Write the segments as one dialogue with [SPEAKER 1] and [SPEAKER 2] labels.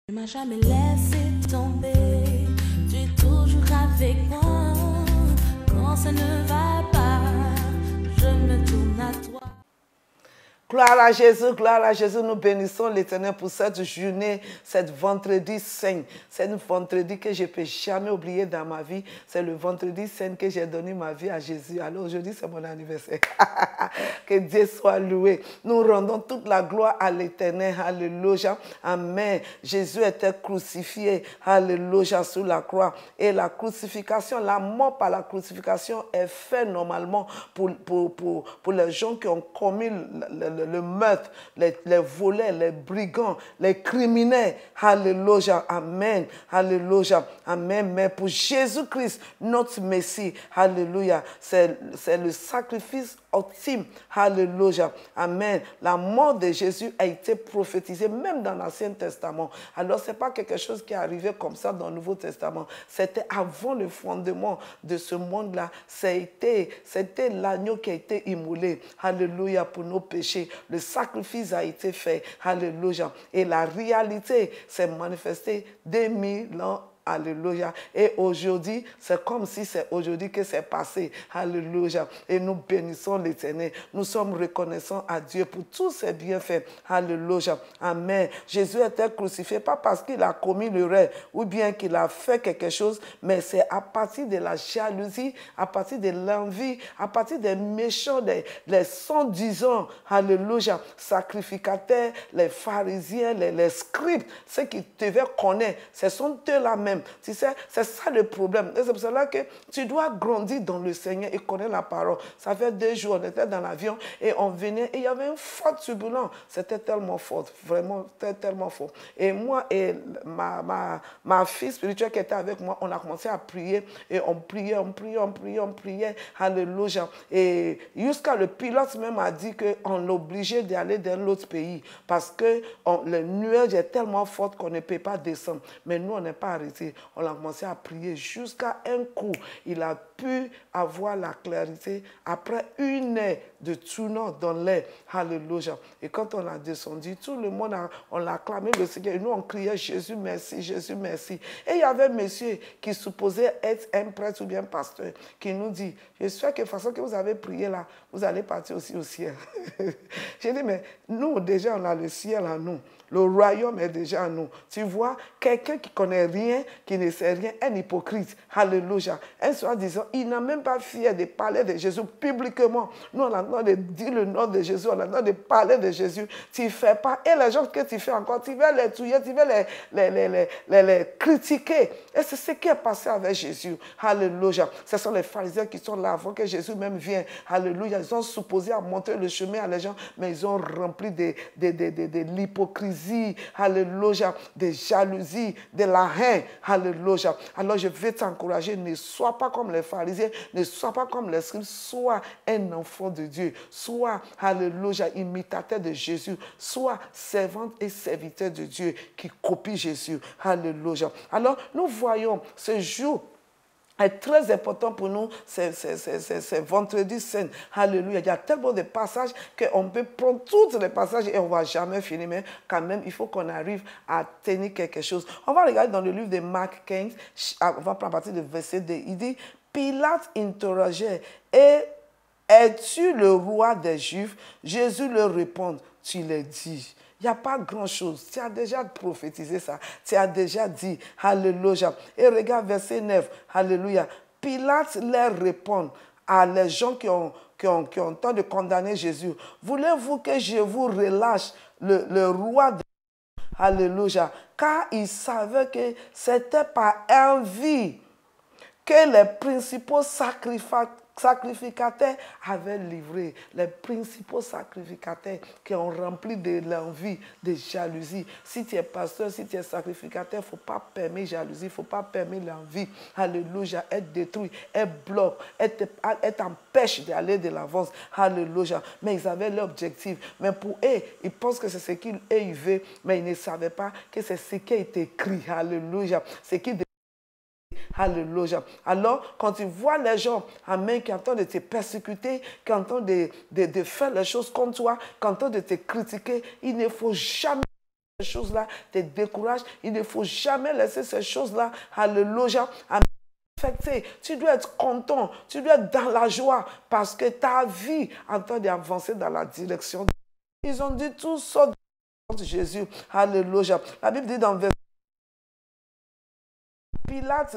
[SPEAKER 1] Tu m'as jamais laissé tomber, tu es toujours avec moi. Quand ça ne va pas, je me tourne à toi.
[SPEAKER 2] Gloire à Jésus, nous bénissons l'Éternel pour cette journée, cette vendredi saint. C'est un vendredi que je ne peux jamais oublier dans ma vie. C'est le vendredi saint que j'ai donné ma vie à Jésus. Alors aujourd'hui, c'est mon anniversaire. Que Dieu soit loué. Nous rendons toute la gloire à l'Éternel. Alléluia. Amen. Jésus était crucifié. Alléluia, sur la croix. Et la crucifixion, la mort par la crucifixion est faite normalement pour les gens qui ont commis le meurtre, les volets, les brigands, les criminels. Alléluia. Amen. Alléluia. Amen. Mais pour Jésus-Christ, notre Messie, alléluia, c'est le sacrifice ultime. Alléluia. Amen. La mort de Jésus a été prophétisée même dans l'Ancien Testament. Alors, ce n'est pas quelque chose qui est arrivé comme ça dans le Nouveau Testament. C'était avant le fondement de ce monde-là. C'était l'agneau qui a été immolé. Alléluia, pour nos péchés. Le sacrifice a été fait. Alléluia. Et la réalité s'est manifestée 2000 ans. Alléluia. Et aujourd'hui, c'est comme si c'est aujourd'hui que c'est passé. Alléluia. Et nous bénissons l'Éternel. Nous sommes reconnaissants à Dieu pour tous ses bienfaits. Alléluia. Amen. Jésus était crucifié, pas parce qu'il a commis le rêve ou bien qu'il a fait quelque chose, mais c'est à partir de la jalousie, à partir de l'envie, à partir des méchants, les soi-disant, alléluia, sacrificateurs, les pharisiens, les scribes, ceux qui devaient connaître, ce sont eux-là même. Tu sais, c'est ça le problème. Et c'est pour cela que tu dois grandir dans le Seigneur et connaître la parole. Ça fait 2 jours, on était dans l'avion et on venait et il y avait une forte turbulence. C'était tellement fort, vraiment tellement fort. Et moi et ma fille spirituelle qui était avec moi, on a commencé à prier et on priait. Alléluia. Et jusqu'à le pilote même a dit qu'on est obligé d'aller dans l'autre pays parce que le nuage est tellement fort qu'on ne peut pas descendre. Mais nous, on n'est pas arrêté. On a commencé à prier jusqu'à un coup. Il a pu avoir la clarté après 1 heure de tournant dans l'air. Alléluia. Et quand on a descendu, tout le monde on l'a acclamé le Seigneur. Et nous, on criait Jésus, merci, Jésus, merci. Et il y avait un monsieur qui supposait être un prêtre ou bien pasteur qui nous dit, j'espère que de la façon que vous avez prié là, vous allez partir aussi au ciel. J'ai dit, mais nous, déjà, on a le ciel à nous. Le royaume est déjà à nous. Tu vois, quelqu'un qui ne connaît rien, qui ne sait rien, un hypocrite. Alléluia. Un soi-disant, il n'a même pas fier de parler de Jésus publiquement. Nous, on a le droit de dire le nom de Jésus, on a le droit de parler de Jésus. Tu ne fais pas. Et les gens que tu fais encore, tu veux les tuer, tu veux les critiquer. Et c'est ce qui est passé avec Jésus. Alléluia. Ce sont les pharisiens qui sont là avant que Jésus même vienne. Alléluia. Ils ont supposé à montrer le chemin à les gens, mais ils ont rempli de l'hypocrisie. Alléluia, de jalousie, de la haine. Alléluia. Alors je vais t'encourager, ne sois pas comme les pharisiens, ne sois pas comme les scribes, sois un enfant de Dieu, sois, alléluia, imitateur de Jésus, sois servante et serviteur de Dieu qui copie Jésus. Alléluia. Alors nous voyons ce jour est très important pour nous, c'est vendredi saint. Alléluia. Il y a tellement de passages qu'on peut prendre tous les passages et on ne va jamais finir. Mais quand même, il faut qu'on arrive à tenir quelque chose. On va regarder dans le livre de Marc 15, on va prendre à partir du verset 2. Il dit, Pilate interrogeait, et es-tu le roi des Juifs? Jésus leur répond, tu l'as dit. Il n'y a pas grand-chose. Tu as déjà prophétisé ça. Tu as déjà dit. Alléluia. Et regarde verset 9. Alléluia. Pilate leur répond à les gens qui ont tenté de condamner Jésus. Voulez-vous que je vous relâche le roi de... Alléluia. Car il savait que c'était par envie que les principaux sacrificateurs avaient livré. Les principaux sacrificateurs qui ont rempli de l'envie, de jalousie. Si tu es pasteur, si tu es sacrificateur, il ne faut pas permettre jalousie, il ne faut pas permettre l'envie. Alléluia. Elle détruit, elle bloque, elle t'empêche d'aller de l'avance. Alléluia. Mais ils avaient l'objectif. Mais pour eux, ils pensent que c'est ce qu'ils veulent, mais ils ne savaient pas que c'est ce qui a été écrit. Alléluia. Ce qui Alléluia. Alors, quand tu vois les gens, amen, qui entendent de te persécuter, qui entendent de faire les choses contre toi, qui entendent de te critiquer, il ne faut jamais ces choses-là te découragent, il ne faut jamais laisser ces choses-là, alléluia, affecter. Tu dois être content, tu dois être dans la joie parce que ta vie en train d'avancer dans la direction. Ils ont dit tout ça de Jésus, alléluia. La Bible dit dans le verset Pilate,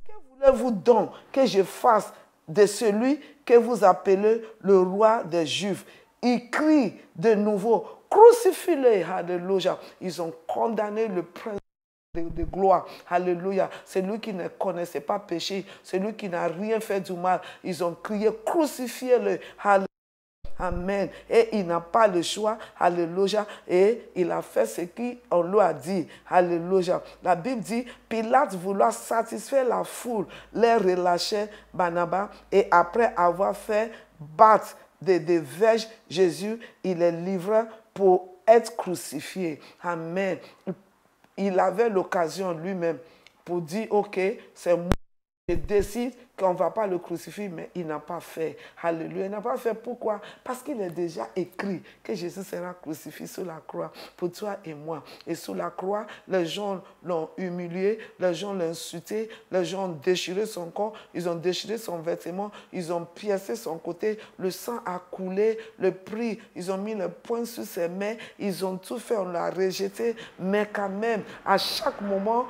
[SPEAKER 2] que voulez-vous donc que je fasse de celui que vous appelez le roi des Juifs? Il crie de nouveau, crucifie-le, alléluia. Ils ont condamné le prince de gloire, alléluia. Celui qui ne connaissait pas péché, celui qui n'a rien fait du mal. Ils ont crié, crucifiez-le, alléluia. Amen. Et il n'a pas le choix. Alléluia. Et il a fait ce qu'on lui a dit. Alléluia. La Bible dit, Pilate voulant satisfaire la foule, les relâchait Barnabas. Et après avoir fait battre des verges Jésus, il les livra pour être crucifié. Amen. Il avait l'occasion lui-même pour dire, ok, c'est moi. Je décide qu'on ne va pas le crucifier, mais il n'a pas fait. Alléluia. Il n'a pas fait. Pourquoi? Parce qu'il est déjà écrit que Jésus sera crucifié sur la croix pour toi et moi. Et sur la croix, les gens l'ont humilié, les gens l'ont insulté, les gens ont déchiré son corps, ils ont déchiré son vêtement, ils ont piécé son côté, le sang a coulé, le prix, ils ont mis le poing sur ses mains, ils ont tout fait, on l'a rejeté, mais quand même, à chaque moment,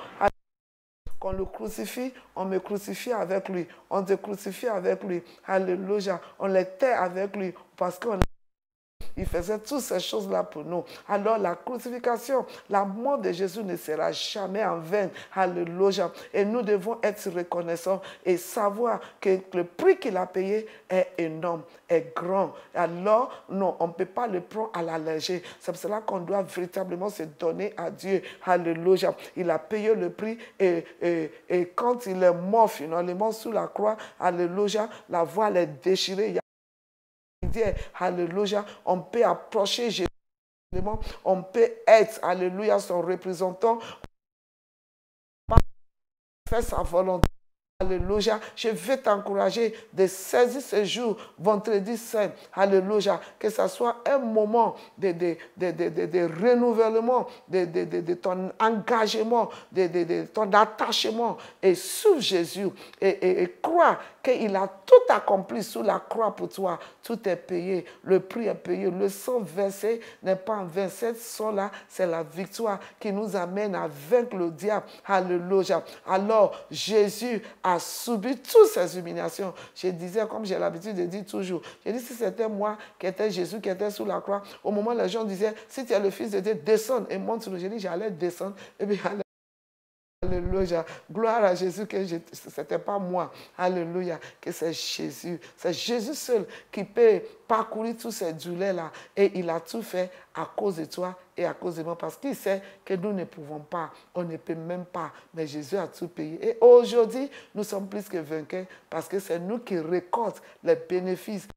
[SPEAKER 2] qu'on le crucifie, on me crucifie avec lui. On te crucifie avec lui. Alléluia. On l'était avec lui parce qu'il faisait toutes ces choses-là pour nous. Alors la crucifixion, la mort de Jésus ne sera jamais en vain. Alléluia. Et nous devons être reconnaissants et savoir que le prix qu'il a payé est énorme, est grand. Alors, non, on ne peut pas le prendre à la légère. C'est pour cela qu'on doit véritablement se donner à Dieu. Alléluia. Il a payé le prix et quand il est mort finalement sous la croix, alléluia, la voile est déchirée. Alléluia, on peut approcher Jésus, on peut être, alléluia, son représentant, faire sa volonté. Alléluia. Je vais t'encourager de saisir ce jour, vendredi saint. Alléluia. Que ce soit un moment de renouvellement, de ton engagement, de ton attachement. Et sous Jésus. Et crois qu'il a tout accompli sous la croix pour toi. Tout est payé. Le prix est payé. Le sang versé n'est pas en vain. Cette sang-là, c'est la victoire qui nous amène à vaincre le diable. Alléluia. Alors, Jésus a subi toutes ces humiliations. Je disais, comme j'ai l'habitude de dire toujours, j'ai dit, si c'était moi qui était Jésus, qui était sous la croix, au moment où les gens disaient, si tu es le Fils de Dieu, descends et monte sur le. J'ai dit, j'allais descendre. Et puis, alléluia. Gloire à Jésus que ce n'était pas moi. Alléluia. Que c'est Jésus. C'est Jésus seul qui peut parcourir tous ces douleurs-là. Et il a tout fait à cause de toi et à cause de moi. Parce qu'il sait que nous ne pouvons pas. On ne peut même pas. Mais Jésus a tout payé. Et aujourd'hui, nous sommes plus que vainqueurs parce que c'est nous qui récoltons les bénéfices.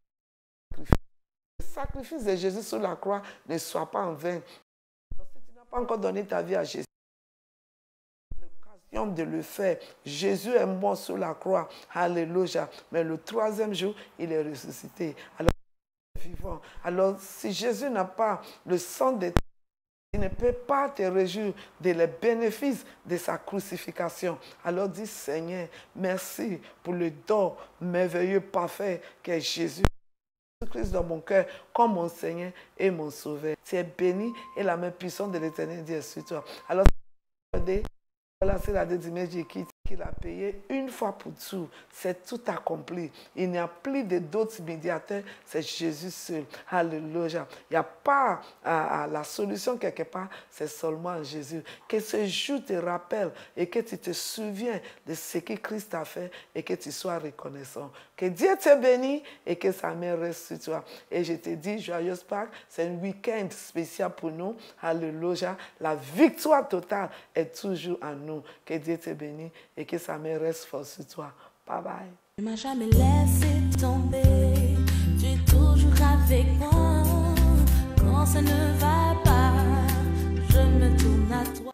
[SPEAKER 2] Le sacrifice de Jésus sur la croix ne soit pas en vain. Si tu n'as pas encore donné ta vie à Jésus, de le faire. Jésus est mort sur la croix. Alléluia. Mais le troisième jour, il est ressuscité. Alors, il est vivant. Alors, si Jésus n'a pas le sang de il ne peut pas te réjouir des bénéfices de sa crucifixion. Alors dis, Seigneur, merci pour le don merveilleux, parfait qu'est Jésus. Christ dans mon cœur comme mon Seigneur et mon Sauveur. Tu es béni et la main puissante de l'Éternel est sur toi. Alors, voilà, c'est la deuxième qui qu'il a payé une fois pour tout. C'est tout accompli. Il n'y a plus d'autres médiateurs, c'est Jésus seul. Alléluia. Il n'y a pas la solution quelque part, c'est seulement Jésus. Que ce jour te rappelle et que tu te souviens de ce que Christ a fait et que tu sois reconnaissant. Que Dieu te bénisse et que sa main reste sur toi. Et je te dis, joyeuse Pâques, c'est un week-end spécial pour nous. Alléluia. La victoire totale est toujours en nous. Que Dieu te bénisse et que sa main reste forte sur toi. Bye bye.
[SPEAKER 1] Tu ne m'as jamais laissé tomber. Tu es toujours avec moi. Quand ça ne va pas, je me tourne à toi.